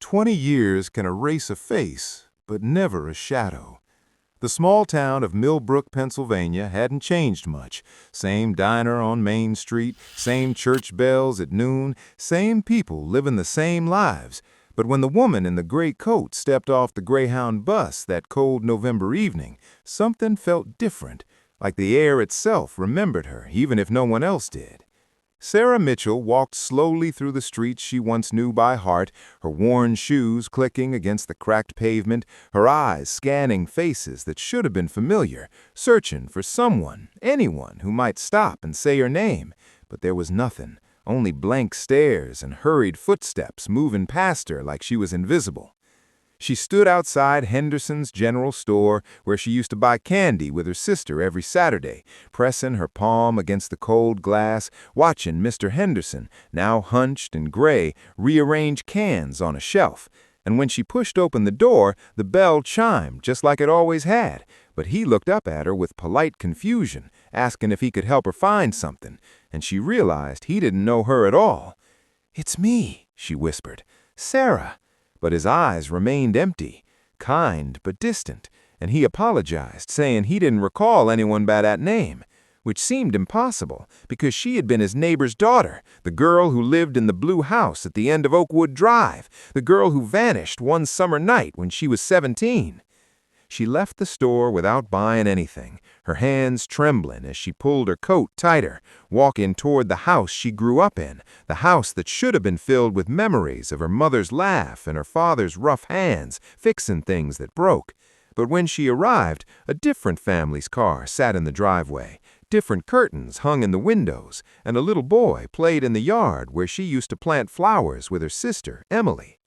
20 years can erase a face, but never a shadow. The small town of Millbrook, Pennsylvania hadn't changed much. Same diner on Main Street, same church bells at noon, same people living the same lives. But when the woman in the gray coat stepped off the Greyhound bus that cold November evening, something felt different, like the air itself remembered her, even if no one else did. Sarah Mitchell walked slowly through the streets she once knew by heart, her worn shoes clicking against the cracked pavement, her eyes scanning faces that should have been familiar, searching for someone, anyone who might stop and say her name. But there was nothing, only blank stares and hurried footsteps moving past her like she was invisible. She stood outside Henderson's General Store, where she used to buy candy with her sister every Saturday, pressing her palm against the cold glass, watching Mr. Henderson, now hunched and gray, rearrange cans on a shelf. And when she pushed open the door, the bell chimed just like it always had. But he looked up at her with polite confusion, asking if he could help her find something, and she realized he didn't know her at all. "It's me," she whispered. "Sarah." But his eyes remained empty, kind but distant, and he apologized, saying he didn't recall anyone by that name, which seemed impossible because she had been his neighbor's daughter, the girl who lived in the blue house at the end of Oakwood Drive, the girl who vanished one summer night when she was 17. She left the store without buying anything, her hands trembling as she pulled her coat tighter, walking toward the house she grew up in, the house that should have been filled with memories of her mother's laugh and her father's rough hands fixing things that broke. But when she arrived, a different family's car sat in the driveway, different curtains hung in the windows, and a little boy played in the yard where she used to plant flowers with her sister, Emily.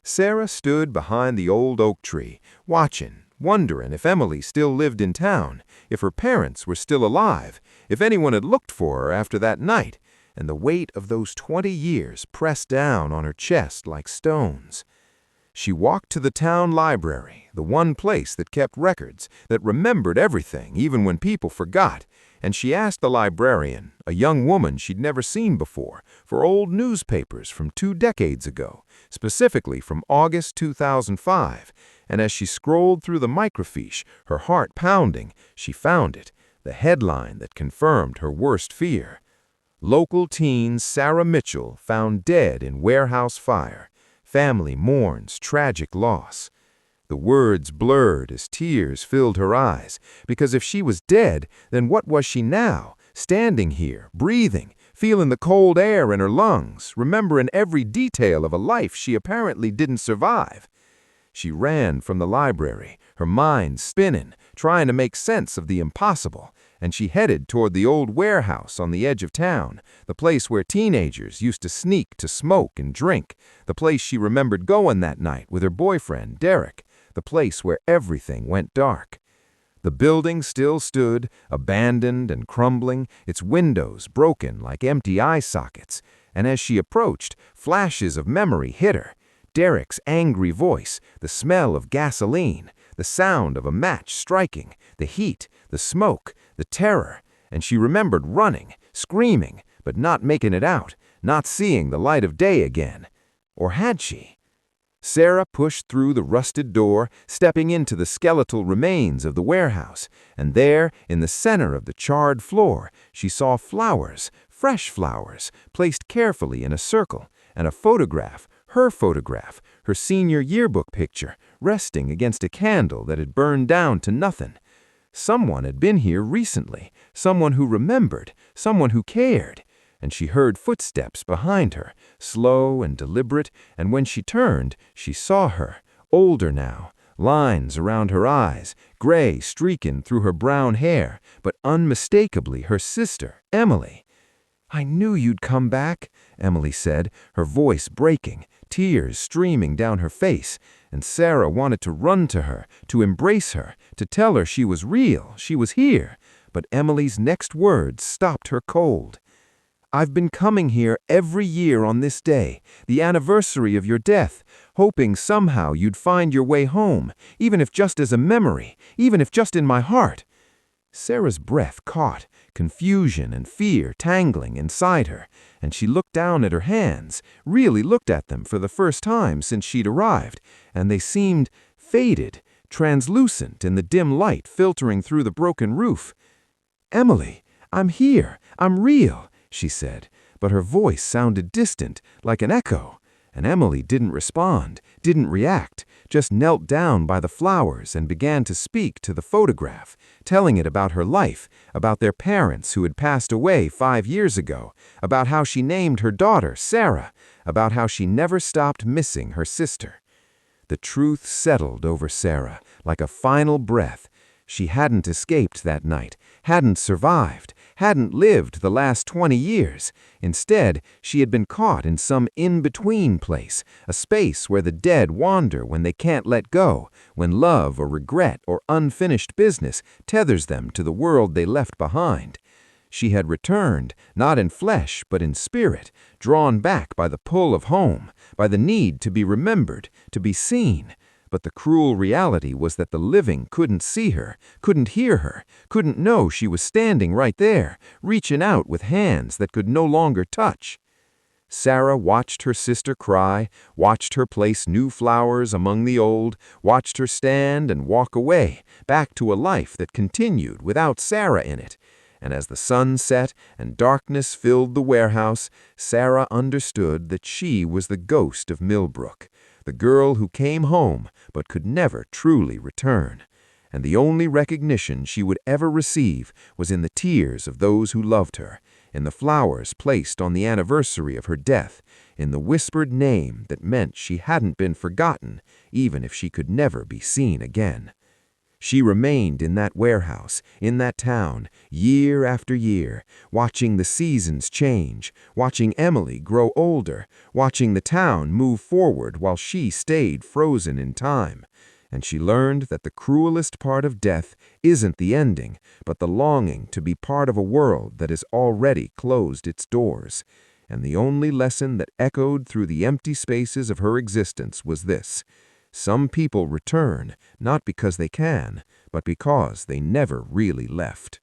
Sarah stood behind the old oak tree, watching, wondering if Emily still lived in town, if her parents were still alive, if anyone had looked for her after that night, and the weight of those 20 years pressed down on her chest like stones. She walked to the town library, the one place that kept records, that remembered everything, even when people forgot, and she asked the librarian, a young woman she'd never seen before, for old newspapers from 2 decades ago, specifically from August 2005, and as she scrolled through the microfiche, her heart pounding, she found it, the headline that confirmed her worst fear. Local teen Sarah Mitchell found dead in warehouse fire. Family mourns tragic loss. The words blurred as tears filled her eyes, because if she was dead, then what was she now, standing here, breathing, feeling the cold air in her lungs, remembering every detail of a life she apparently didn't survive? She ran from the library, her mind spinning, trying to make sense of the impossible, and she headed toward the old warehouse on the edge of town, the place where teenagers used to sneak to smoke and drink, the place she remembered going that night with her boyfriend, Derek, the place where everything went dark. The building still stood, abandoned and crumbling, its windows broken like empty eye sockets, and as she approached, flashes of memory hit her. Derek's angry voice, the smell of gasoline, the sound of a match striking, the heat, the smoke, the terror, and she remembered running, screaming, but not making it out, not seeing the light of day again. Or had she? Sarah pushed through the rusted door, stepping into the skeletal remains of the warehouse, and there, in the center of the charred floor, she saw flowers, fresh flowers, placed carefully in a circle, and a photograph, her photograph, her senior yearbook picture, resting against a candle that had burned down to nothing. Someone had been here recently, someone who remembered, someone who cared. And she heard footsteps behind her, slow and deliberate, and when she turned, she saw her, older now, lines around her eyes, gray streaking through her brown hair, but unmistakably her sister, Emily. "I knew you'd come back," Emily said, her voice breaking, tears streaming down her face, and Sarah wanted to run to her, to embrace her, to tell her she was real, she was here, but Emily's next words stopped her cold. "I've been coming here every year on this day, the anniversary of your death, hoping somehow you'd find your way home, even if just as a memory, even if just in my heart." Sarah's breath caught, confusion and fear tangling inside her, and she looked down at her hands, really looked at them for the first time since she'd arrived, and they seemed faded, translucent in the dim light filtering through the broken roof. "Emily, I'm here, I'm real," she said, but her voice sounded distant, like an echo. And Emily didn't respond, didn't react, just knelt down by the flowers and began to speak to the photograph, telling it about her life, about their parents who had passed away 5 years ago, about how she named her daughter Sarah, about how she never stopped missing her sister. The truth settled over Sarah like a final breath. She hadn't escaped that night, hadn't survived, hadn't lived the last 20 years. Instead, she had been caught in some in-between place, a space where the dead wander when they can't let go, when love or regret or unfinished business tethers them to the world they left behind. She had returned, not in flesh but in spirit, drawn back by the pull of home, by the need to be remembered, to be seen. But the cruel reality was that the living couldn't see her, couldn't hear her, couldn't know she was standing right there, reaching out with hands that could no longer touch. Sarah watched her sister cry, watched her place new flowers among the old, watched her stand and walk away, back to a life that continued without Sarah in it. And as the sun set and darkness filled the warehouse, Sarah understood that she was the ghost of Millbrook, the girl who came home but could never truly return. And the only recognition she would ever receive was in the tears of those who loved her, in the flowers placed on the anniversary of her death, in the whispered name that meant she hadn't been forgotten, even if she could never be seen again. She remained in that warehouse, in that town, year after year, watching the seasons change, watching Emily grow older, watching the town move forward while she stayed frozen in time. And she learned that the cruelest part of death isn't the ending, but the longing to be part of a world that has already closed its doors. And the only lesson that echoed through the empty spaces of her existence was this: some people return, not because they can, but because they never really left.